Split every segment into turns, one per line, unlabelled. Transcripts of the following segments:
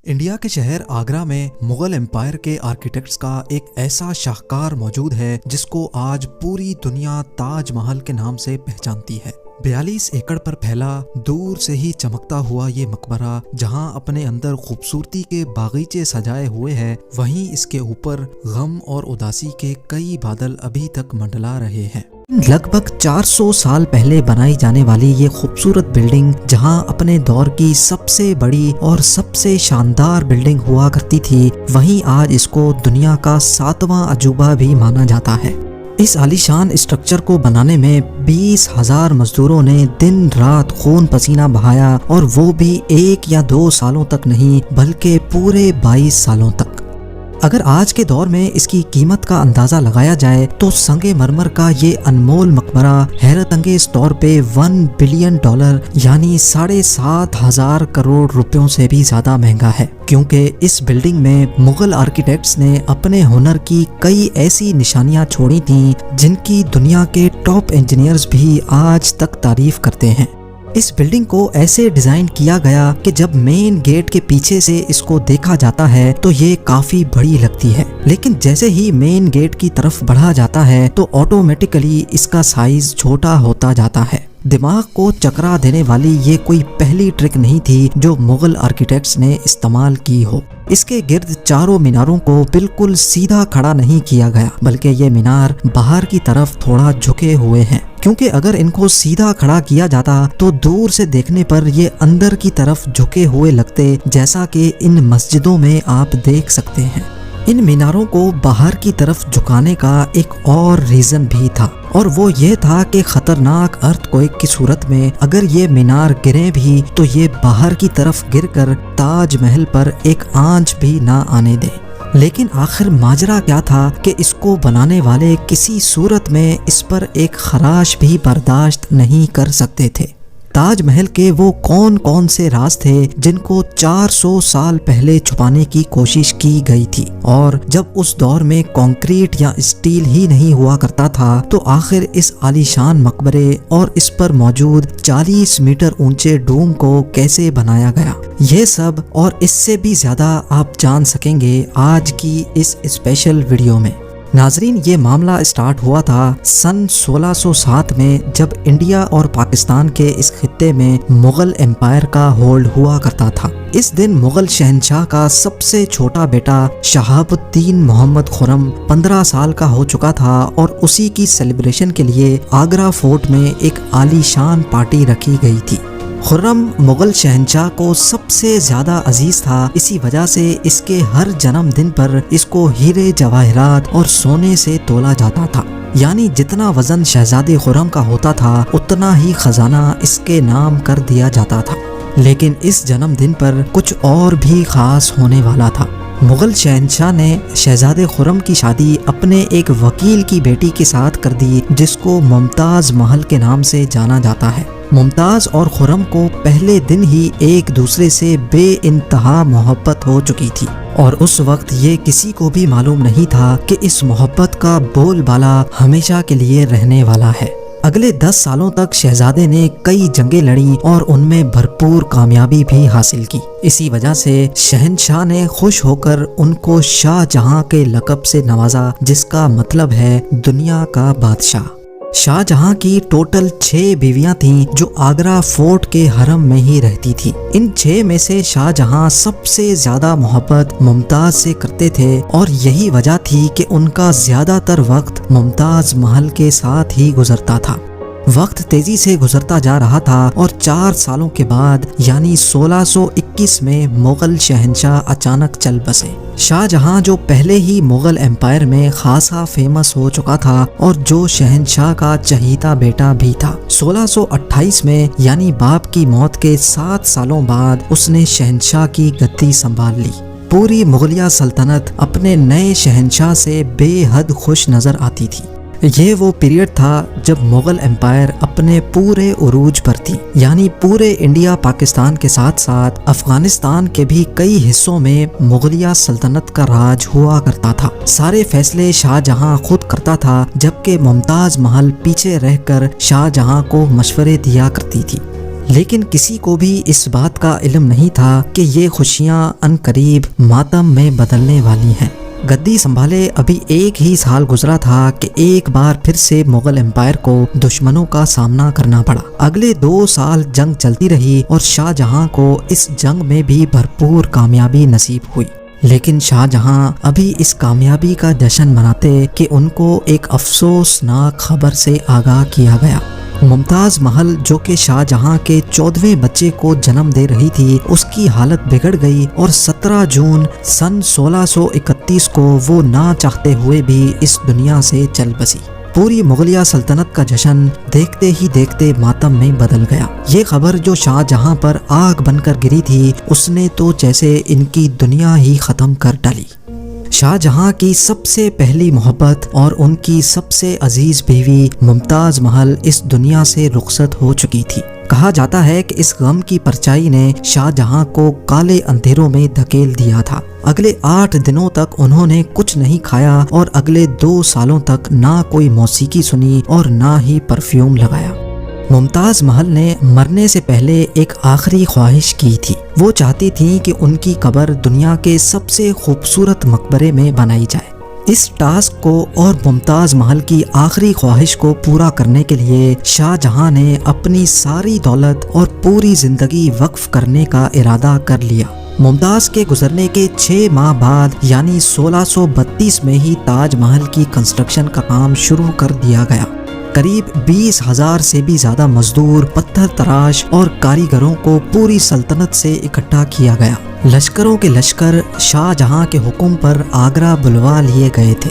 India کے شہر آگرہ میں مغل امپائر کے آرکیٹیکٹس کا ایک ایسا شاہکار موجود ہے جس کو آج پوری دنیا تاج محل کے نام سے پہچانتی ہے۔ 42 ایکڑ پر پھیلا دور سے ہی چمکتا ہوا یہ مقبرہ جہاں اپنے اندر خوبصورتی کے باغیچے سجائے ہوئے ہے، وہیں اس کے اوپر غم اور اداسی کے کئی بادل ابھی تک منڈلا رہے ہیں۔ لگ بھگ 400 سال پہلے بنائی جانے والی یہ خوبصورت بلڈنگ جہاں اپنے دور کی سب سے بڑی اور سب سے شاندار بلڈنگ ہوا کرتی تھی، وہیں آج اس کو دنیا کا 7واں عجوبہ بھی مانا جاتا ہے۔ اس عالیشان اسٹرکچر کو بنانے میں 20,000 مزدوروں نے دن رات خون پسینہ بہایا، اور وہ بھی 1 یا 2 سالوں تک نہیں بلکہ پورے 22 سالوں تک۔ اگر آج کے دور میں اس کی قیمت کا اندازہ لگایا جائے تو سنگ مرمر کا یہ انمول مقبرہ حیرت انگیز طور پہ $1 بلین یعنی 7,500 کروڑ روپیوں سے بھی زیادہ مہنگا ہے، کیونکہ اس بلڈنگ میں مغل آرکیٹیکٹس نے اپنے ہنر کی کئی ایسی نشانیاں چھوڑی تھیں جن کی دنیا کے ٹاپ انجینئرز بھی آج تک تعریف کرتے ہیں۔ اس بلڈنگ کو ایسے ڈیزائن کیا گیا کہ جب مین گیٹ کے پیچھے سے اس کو دیکھا جاتا ہے تو یہ کافی بڑی لگتی ہے، لیکن جیسے ہی مین گیٹ کی طرف بڑھا جاتا ہے تو آٹومیٹیکلی اس کا سائز چھوٹا ہوتا جاتا ہے۔ دماغ کو چکرا دینے والی یہ کوئی پہلی ٹرک نہیں تھی جو مغل آرکیٹیکٹس نے استعمال کی ہو۔ اس کے گرد چاروں میناروں کو بالکل سیدھا کھڑا نہیں کیا گیا، بلکہ یہ مینار باہر کی طرف تھوڑا جھکے ہوئے ہیں، کیونکہ اگر ان کو سیدھا کھڑا کیا جاتا تو دور سے دیکھنے پر یہ اندر کی طرف جھکے ہوئے لگتے، جیسا کہ ان مسجدوں میں آپ دیکھ سکتے ہیں۔ ان میناروں کو باہر کی طرف جھکانے کا ایک اور ریزن بھی تھا، اور وہ یہ تھا کہ خطرناک ارتھ کوئک کی صورت میں اگر یہ مینار گرے بھی تو یہ باہر کی طرف گر کر تاج محل پر ایک آنچ بھی نہ آنے دے۔ لیکن آخر ماجرا کیا تھا کہ اس کو بنانے والے کسی صورت میں اس پر ایک خراش بھی برداشت نہیں کر سکتے تھے۔ تاج محل کے وہ کون سے راز تھے جن کو 400 سال پہلے چھپانے کی کوشش کی گئی تھی، اور جب اس دور میں کنکریٹ یا اسٹیل ہی نہیں ہوا کرتا تھا تو آخر اس عالیشان مقبرے اور اس پر موجود 40 میٹر اونچے ڈوم کو کیسے بنایا گیا؟ یہ سب اور اس سے بھی زیادہ آپ جان سکیں گے آج کی اس اسپیشل ویڈیو میں۔ ناظرین، یہ معاملہ اسٹارٹ ہوا تھا سن 1607 میں، جب انڈیا اور پاکستان کے اس خطے میں مغل امپائر کا ہولڈ ہوا کرتا تھا۔ اس دن مغل شہنشاہ کا سب سے چھوٹا بیٹا شہاب الدین محمد خرم 15 سال کا ہو چکا تھا، اور اسی کی سیلیبریشن کے لیے آگرہ فورٹ میں ایک عالیشان پارٹی رکھی گئی تھی۔ خرم مغل شہنشاہ کو سب سے زیادہ عزیز تھا، اسی وجہ سے اس کے ہر جنم دن پر اس کو ہیرے جواہرات اور سونے سے تولا جاتا تھا، یعنی جتنا وزن شہزادے خرم کا ہوتا تھا اتنا ہی خزانہ اس کے نام کر دیا جاتا تھا۔ لیکن اس جنم دن پر کچھ اور بھی خاص ہونے والا تھا۔ مغل شہنشاہ نے شہزادے خرم کی شادی اپنے ایک وکیل کی بیٹی کے ساتھ کر دی جس کو ممتاز محل کے نام سے جانا جاتا ہے۔ ممتاز اور خرم کو پہلے دن ہی ایک دوسرے سے بے انتہا محبت ہو چکی تھی، اور اس وقت یہ کسی کو بھی معلوم نہیں تھا کہ اس محبت کا بول بالا ہمیشہ کے لیے رہنے والا ہے۔ اگلے 10 سالوں تک شہزادے نے کئی جنگیں لڑیں اور ان میں بھرپور کامیابی بھی حاصل کی۔ اسی وجہ سے شہنشاہ نے خوش ہو کر ان کو شاہ جہاں کے لقب سے نوازا، جس کا مطلب ہے دنیا کا بادشاہ۔ شاہ جہاں کی ٹوٹل 6 بیویاں تھیں جو آگرہ فورٹ کے حرم میں ہی رہتی تھی۔ ان 6 میں سے شاہ جہاں سب سے زیادہ محبت ممتاز سے کرتے تھے، اور یہی وجہ تھی کہ ان کا زیادہ تر وقت ممتاز محل کے ساتھ ہی گزرتا تھا۔ وقت تیزی سے گزرتا جا رہا تھا، اور 4 سالوں کے بعد یعنی 1621 میں مغل شہنشاہ اچانک چل بسے۔ شاہ جہاں جو پہلے ہی مغل امپائر میں خاصا فیمس ہو چکا تھا اور جو شہنشاہ کا چہیتا بیٹا بھی تھا، 1628 میں یعنی باپ کی موت کے 7 سالوں بعد اس نے شہنشاہ کی گدی سنبھال لی۔ پوری مغلیہ سلطنت اپنے نئے شہنشاہ سے بے حد خوش نظر آتی تھی۔ یہ وہ پیریڈ تھا جب مغل امپائر اپنے پورے عروج پر تھی، یعنی پورے انڈیا پاکستان کے ساتھ ساتھ افغانستان کے بھی کئی حصوں میں مغلیہ سلطنت کا راج ہوا کرتا تھا۔ سارے فیصلے شاہ جہاں خود کرتا تھا، جبکہ ممتاز محل پیچھے رہ کر شاہ جہاں کو مشورے دیا کرتی تھی۔ لیکن کسی کو بھی اس بات کا علم نہیں تھا کہ یہ خوشیاں عنقریب ماتم میں بدلنے والی ہیں۔ گدی سنبھالے ابھی 1 ہی سال گزرا تھا کہ ایک بار پھر سے مغل امپائر کو دشمنوں کا سامنا کرنا پڑا۔ اگلے 2 سال جنگ چلتی رہی اور شاہ جہاں کو اس جنگ میں بھی بھرپور کامیابی نصیب ہوئی، لیکن شاہ جہاں ابھی اس کامیابی کا جشن مناتے کہ ان کو ایک افسوسناک خبر سے آگاہ کیا گیا۔ ممتاز محل جو کہ شاہ جہاں کے 14ویں بچے کو جنم دے رہی تھی، اس کی حالت بگڑ گئی اور 17 جون سن 1631 کو وہ نہ چاہتے ہوئے بھی اس دنیا سے چل بسی۔ پوری مغلیہ سلطنت کا جشن دیکھتے ہی دیکھتے ماتم میں بدل گیا۔ یہ خبر جو شاہ جہاں پر آگ بن کر گری تھی، اس نے تو جیسے ان کی دنیا ہی ختم کر ڈالی۔ شاہ جہاں کی سب سے پہلی محبت اور ان کی سب سے عزیز بیوی ممتاز محل اس دنیا سے رخصت ہو چکی تھی۔ کہا جاتا ہے کہ اس غم کی پرچائی نے شاہ جہاں کو کالے اندھیروں میں دھکیل دیا تھا۔ اگلے 8 دنوں تک انہوں نے کچھ نہیں کھایا اور اگلے 2 سالوں تک نہ کوئی موسیقی سنی اور نہ ہی پرفیوم لگایا۔ ممتاز محل نے مرنے سے پہلے ایک آخری خواہش کی تھی۔ وہ چاہتی تھیں کہ ان کی قبر دنیا کے سب سے خوبصورت مقبرے میں بنائی جائے۔ اس ٹاسک کو اور ممتاز محل کی آخری خواہش کو پورا کرنے کے لیے شاہ جہاں نے اپنی ساری دولت اور پوری زندگی وقف کرنے کا ارادہ کر لیا۔ ممتاز کے گزرنے کے 6 ماہ بعد یعنی 1632 میں ہی تاج محل کی کنسٹرکشن کا کام شروع کر دیا گیا۔ قریب 20,000 سے بھی زیادہ مزدور، پتھر تراش اور کاریگروں کو پوری سلطنت سے اکٹھا کیا گیا۔ لشکروں کے لشکر شاہ جہاں کے حکم پر آگرہ بلوا لیے گئے تھے۔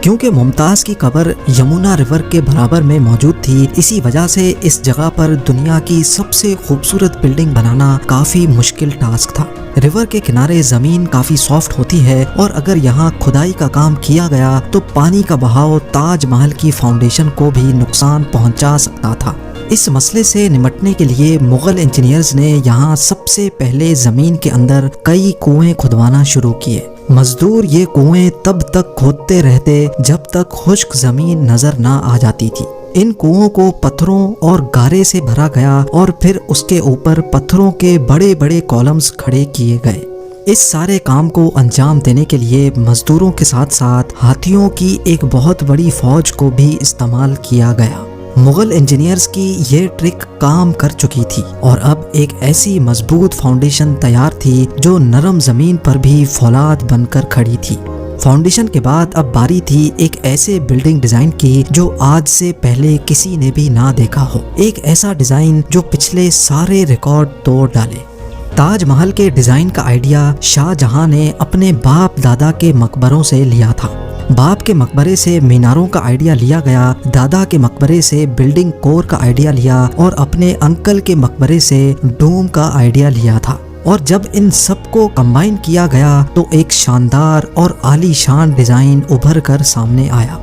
کیونکہ ممتاز کی قبر یمنا ریور کے برابر میں موجود تھی، اسی وجہ سے اس جگہ پر دنیا کی سب سے خوبصورت بلڈنگ بنانا کافی مشکل ٹاسک تھا۔ ریور کے کنارے زمین کافی سافٹ ہوتی ہے اور اگر یہاں کھدائی کا کام کیا گیا تو پانی کا بہاؤ تاج محل کی فاؤنڈیشن کو بھی نقصان پہنچا سکتا تھا۔ اس مسئلے سے نمٹنے کے لیے مغل انجینئرز نے یہاں سب سے پہلے زمین کے اندر کئی کنویں کھدوانا شروع کیے۔ مزدور یہ کنویں تب تک کھودتے رہتے جب تک خشک زمین نظر نہ آ جاتی تھی۔ ان کنووں کو پتھروں اور گارے سے بھرا گیا اور پھر اس کے اوپر پتھروں کے بڑے بڑے کالمز کھڑے کیے گئے۔ اس سارے کام کو انجام دینے کے لیے مزدوروں کے ساتھ ساتھ ہاتھیوں کی ایک بہت بڑی فوج کو بھی استعمال کیا گیا۔ مغل انجینئرز کی یہ ٹرک کام کر چکی تھی اور اب ایک ایسی مضبوط فاؤنڈیشن تیار تھی جو نرم زمین پر بھی فولاد بن کر کھڑی تھی۔ فاؤنڈیشن کے بعد اب باری تھی ایک ایسے بلڈنگ ڈیزائن کی جو آج سے پہلے کسی نے بھی نہ دیکھا ہو، ایک ایسا ڈیزائن جو پچھلے سارے ریکارڈ توڑ ڈالے۔ تاج محل کے ڈیزائن کا آئیڈیا شاہ جہاں نے اپنے باپ دادا کے مقبروں سے لیا تھا۔ باپ کے مقبرے سے میناروں کا آئیڈیا لیا گیا، دادا کے مقبرے سے بلڈنگ کور کا آئیڈیا لیا اور اپنے انکل کے مقبرے سے ڈوم کا آئیڈیا لیا تھا۔ اور جب ان سب کو کمبائن کیا گیا تو ایک شاندار اور عالی شان ڈیزائن ابھر کر سامنے آیا۔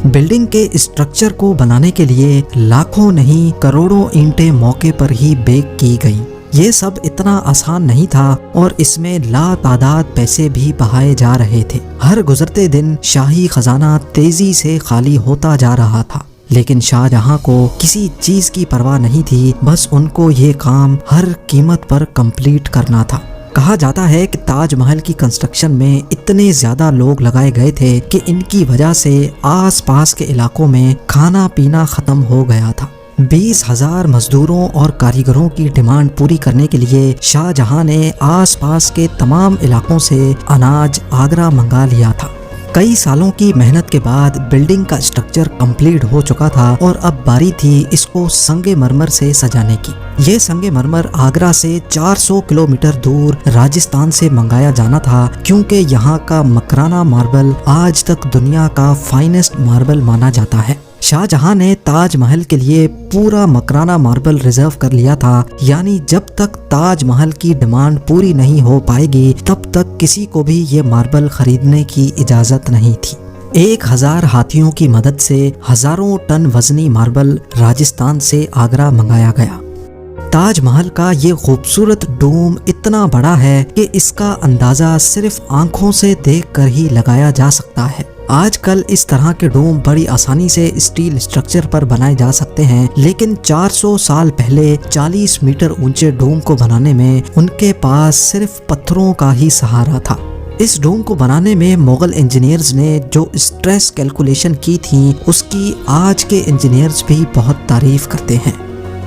بلڈنگ کے اسٹرکچر کو بنانے کے لیے لاکھوں نہیں کروڑوں اینٹیں موقع پر ہی بیک کی گئیں۔ یہ سب اتنا آسان نہیں تھا اور اس میں لا تعداد پیسے بھی بہائے جا رہے تھے۔ ہر گزرتے دن شاہی خزانہ تیزی سے خالی ہوتا جا رہا تھا، لیکن شاہ جہاں کو کسی چیز کی پرواہ نہیں تھی، بس ان کو یہ کام ہر قیمت پر کمپلیٹ کرنا تھا۔ کہا جاتا ہے کہ تاج محل کی کنسٹرکشن میں اتنے زیادہ لوگ لگائے گئے تھے کہ ان کی وجہ سے آس پاس کے علاقوں میں کھانا پینا ختم ہو گیا تھا۔ 20,000 مزدوروں اور کاریگروں کی ڈیمانڈ پوری کرنے کے لیے شاہ جہاں نے آس پاس کے تمام علاقوں سے اناج آگرہ منگا لیا تھا۔ کئی سالوں کی محنت کے بعد بلڈنگ کا اسٹرکچر کمپلیٹ ہو چکا تھا اور اب باری تھی اس کو سنگ مرمر سے سجانے کی۔ یہ سنگ مرمر آگرہ سے 400 کلومیٹر دور راجستھان سے منگایا جانا تھا، کیونکہ یہاں کا مکرانہ ماربل آج تک دنیا کا فائنسٹ ماربل مانا جاتا ہے۔ شاہ جہاں نے تاج محل کے لیے پورا مکرانہ ماربل ریزرو کر لیا تھا، یعنی جب تک تاج محل کی ڈیمانڈ پوری نہیں ہو پائے گی تب تک کسی کو بھی یہ ماربل خریدنے کی اجازت نہیں تھی۔ 1000 ہاتھیوں کی مدد سے ہزاروں ٹن وزنی ماربل راجستھان سے آگرہ منگایا گیا۔ تاج محل کا یہ خوبصورت ڈوم اتنا بڑا ہے کہ اس کا اندازہ صرف آنکھوں سے دیکھ کر ہی لگایا جا سکتا ہے۔ آج کل اس طرح کے ڈوم بڑی آسانی سے اسٹیل اسٹرکچر پر بنائے جا سکتے ہیں، لیکن 400 سال پہلے 40 میٹر اونچے ڈوم کو بنانے میں ان کے پاس صرف پتھروں کا ہی سہارا تھا۔ اس ڈوم کو بنانے میں مغل انجینئرز نے جو اسٹریس کیلکولیشن کی تھی اس کی آج کے انجینئرز بھی بہت تعریف کرتے ہیں۔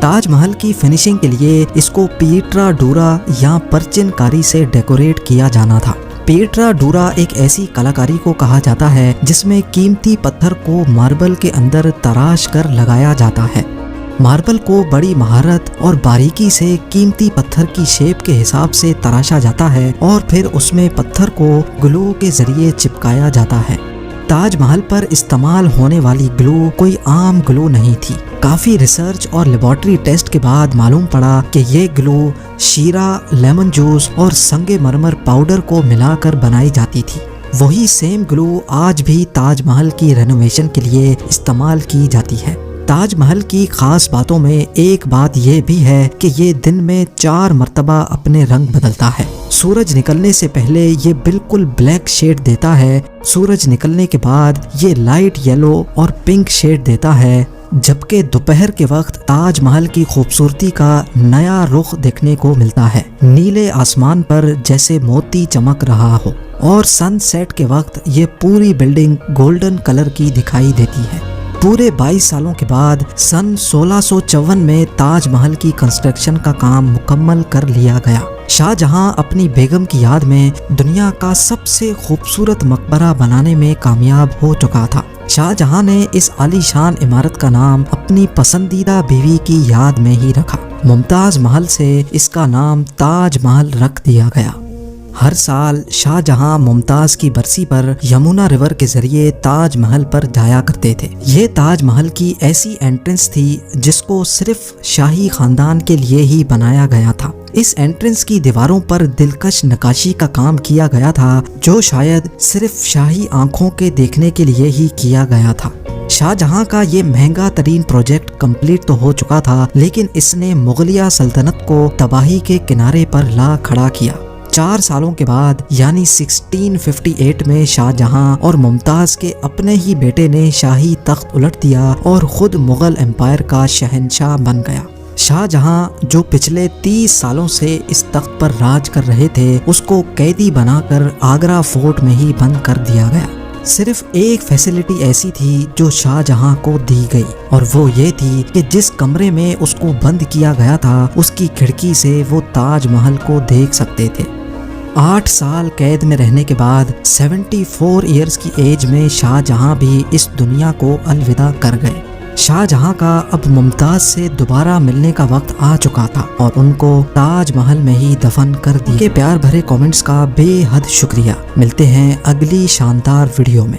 تاج محل کی فنیشنگ کے لیے اس کو پیٹرا ڈورا یا پرچن کاری سے ڈیکوریٹ کیا جانا تھا۔ پیٹرا ڈورا ایک ایسی کلاکاری کو کہا جاتا ہے جس میں قیمتی پتھر کو ماربل کے اندر تراش کر لگایا جاتا ہے۔ ماربل کو بڑی مہارت اور باریکی سے قیمتی پتھر کی شیپ کے حساب سے تراشا جاتا ہے اور پھر اس میں پتھر کو گلو کے ذریعے چپکایا جاتا ہے۔ تاج محل پر استعمال ہونے والی گلو کوئی عام گلو نہیں تھی۔ کافی ریسرچ اور لیبارٹری ٹیسٹ کے بعد معلوم پڑا کہ یہ گلو شیرہ، لیمن جوس اور سنگ مرمر پاؤڈر کو ملا کر بنائی جاتی تھی۔ وہی سیم گلو آج بھی تاج محل کی رینوویشن کے لیے استعمال کی جاتی ہے۔ تاج محل کی خاص باتوں میں ایک بات یہ بھی ہے کہ یہ دن میں 4 مرتبہ اپنے رنگ بدلتا ہے۔ سورج نکلنے سے پہلے یہ بالکل بلیک شیڈ دیتا ہے، سورج نکلنے کے بعد یہ لائٹ یلو اور پنک شیڈ دیتا ہے، جبکہ دوپہر کے وقت تاج محل کی خوبصورتی کا نیا رخ دیکھنے کو ملتا ہے، نیلے آسمان پر جیسے موتی چمک رہا ہو، اور سن سیٹ کے وقت یہ پوری بلڈنگ گولڈن کلر کی دکھائی دیتی ہے۔ پورے 22 سالوں کے بعد سن 1654 میں تاج محل کی کنسٹرکشن کا کام مکمل کر لیا گیا۔ شاہ جہاں اپنی بیگم کی یاد میں دنیا کا سب سے خوبصورت مقبرہ بنانے میں کامیاب ہو چکا تھا۔ شاہ جہاں نے اس عالی شان عمارت کا نام اپنی پسندیدہ بیوی کی یاد میں ہی رکھا۔ ممتاز محل سے اس کا نام تاج محل رکھ دیا گیا۔ ہر سال شاہ جہاں ممتاز کی برسی پر یمونا ریور کے ذریعے تاج محل پر جایا کرتے تھے۔ یہ تاج محل کی ایسی انٹرنس تھی جس کو صرف شاہی خاندان کے لیے ہی بنایا گیا تھا۔ اس انٹرنس کی دیواروں پر دلکش نقاشی کا کام کیا گیا تھا جو شاید صرف شاہی آنکھوں کے دیکھنے کے لیے ہی کیا گیا تھا۔ شاہ جہاں کا یہ مہنگا ترین پروجیکٹ کمپلیٹ تو ہو چکا تھا، لیکن اس نے مغلیہ سلطنت کو تباہی کے کنارے پر لا کھڑا کیا۔ 4 سالوں کے بعد یعنی 1658 میں شاہ جہاں اور ممتاز کے اپنے ہی بیٹے نے شاہی تخت الٹ دیا اور خود مغل امپائر کا شہنشاہ بن گیا۔ شاہ جہاں جو پچھلے 30 سالوں سے اس تخت پر راج کر رہے تھے، اس کو قیدی بنا کر آگرہ فورٹ میں ہی بند کر دیا گیا۔ صرف ایک فیسلٹی ایسی تھی جو شاہ جہاں کو دی گئی، اور وہ یہ تھی کہ جس کمرے میں اس کو بند کیا گیا تھا اس کی کھڑکی سے وہ تاج محل کو دیکھ سکتے تھے۔ 8 سال قید میں رہنے کے بعد 74 ایئرز کی ایج میں شاہ جہاں بھی اس دنیا کو الوداع کر گئے۔ شاہ جہاں کا اب ممتاز سے دوبارہ ملنے کا وقت آ چکا تھا اور ان کو تاج محل میں ہی دفن کر دیا۔ کے پیار بھرے کامنٹس کا بے حد شکریہ۔ ملتے ہیں اگلی شاندار ویڈیو میں۔